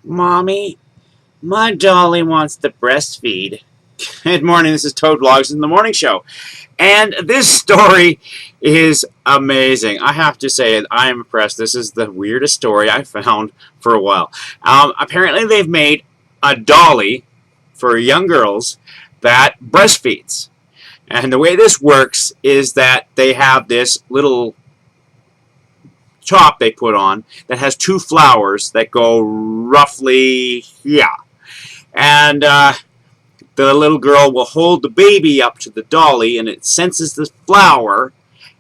Mommy, my dolly wants to breastfeed. Good morning, this is Toad Vlogs in the morning show. And this story is amazing. I have to say, I am impressed. This is the weirdest story I found for a while. Apparently they've made a dolly for young girls that breastfeeds. And the way this works is that they have this little top they put on that has two flowers that go roughly here. And the little girl will hold the baby up to the dolly, and it senses the flower,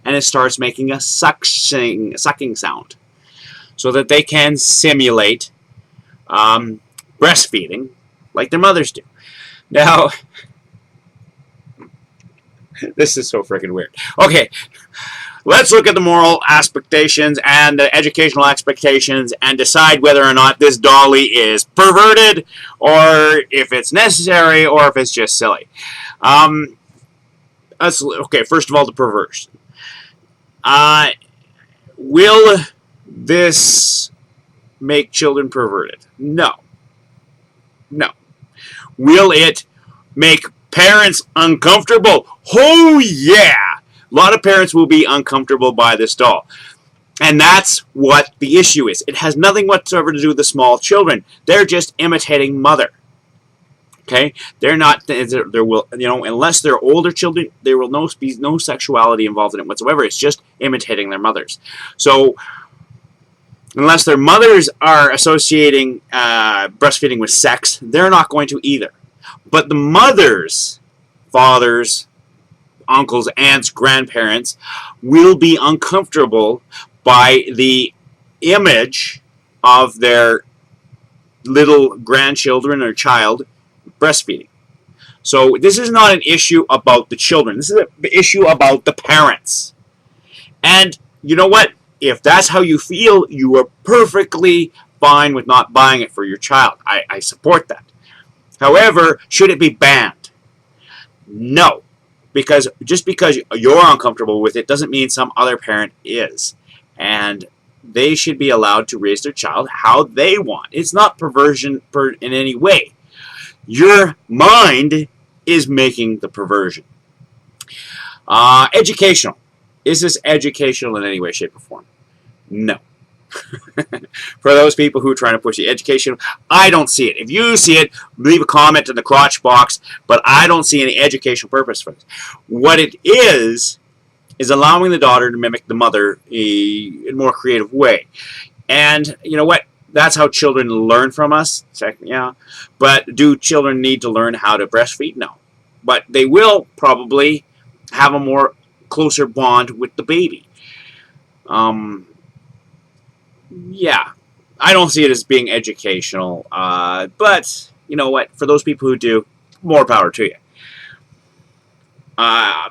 and it starts making a sucking sound, so that they can simulate breastfeeding like their mothers do. Now, this is so freaking weird. Okay, let's look at the moral expectations and the educational expectations and decide whether or not this dolly is perverted, or if it's necessary, or if it's just silly. Okay, first of all, the perversion. Will this make children perverted? No. No. Will it make parents uncomfortable? Oh, yeah! A lot of parents will be uncomfortable by this doll. And that's what the issue is. It has nothing whatsoever to do with the small children. They're just imitating mother. Okay? They're not, there will, unless they're older children, there will be no sexuality involved in it whatsoever. It's just imitating their mothers. So, unless their mothers are associating breastfeeding with sex, they're not going to either. But the mothers, fathers, uncles, aunts, grandparents will be uncomfortable by the image of their little grandchildren or child breastfeeding. So this is not an issue about the children. This is an issue about the parents. And you know what? If that's how you feel, you are perfectly fine with not buying it for your child. I support that. However, should it be banned? No. Because just because you're uncomfortable with it doesn't mean some other parent is. And they should be allowed to raise their child how they want. It's not perversion in any way. Your mind is making the perversion. Educational. Is this educational in any way, shape, or form? No. For those people who are trying to push the education, I don't see it. If you see it, leave a comment in the crotch box, but I don't see any educational purpose for this. What it is allowing the daughter to mimic the mother in a more creative way. And you know what? That's how children learn from us. Yeah. But do children need to learn how to breastfeed? No. But they will probably have a more closer bond with the baby. Yeah, I don't see it as being educational, but you know what? For those people who do, more power to you.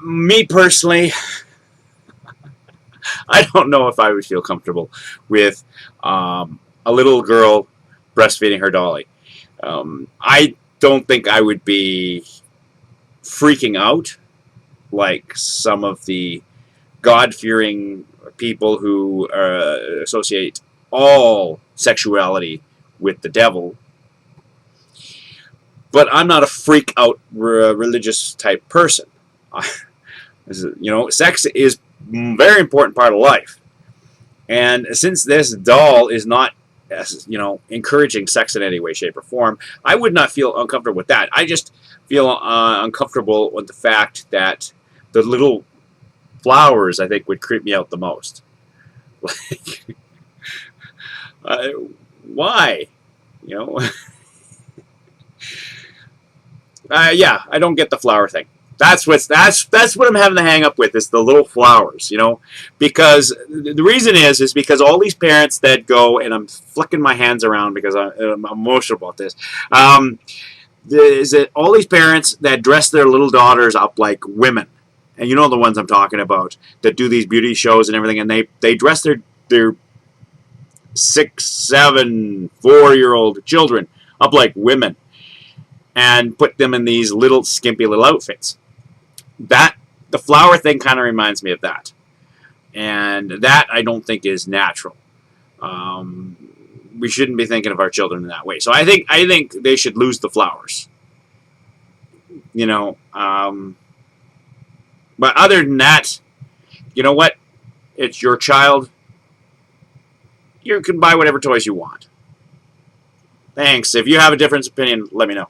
Me personally, I don't know if I would feel comfortable with a little girl breastfeeding her dolly. I don't think I would be freaking out like some of the God-fearing people who associate all sexuality with the devil. But I'm not a freak out religious type person. Sex is a very important part of life. And since this doll is not encouraging sex in any way, shape, or form, I would not feel uncomfortable with that. I just feel uncomfortable with the fact that the little flowers, I think, would creep me out the most. Why? Yeah, I don't get the flower thing. That's what I'm having to hang up with, is the little flowers, because the reason is because all these parents that go, and I'm flicking my hands around because I'm emotional about this, is that all these parents that dress their little daughters up like women, and you know the ones I'm talking about, that do these beauty shows and everything, and they dress their 6, 7, 4-year-old children up like women and put them in these little skimpy little outfits. The flower thing kind of reminds me of that. And that I don't think is natural. we shouldn't be thinking of our children in that way. So I think they should lose the flowers. You know, but other than that, you know what? It's your child. You can buy whatever toys you want. Thanks. If you have a different opinion, let me know.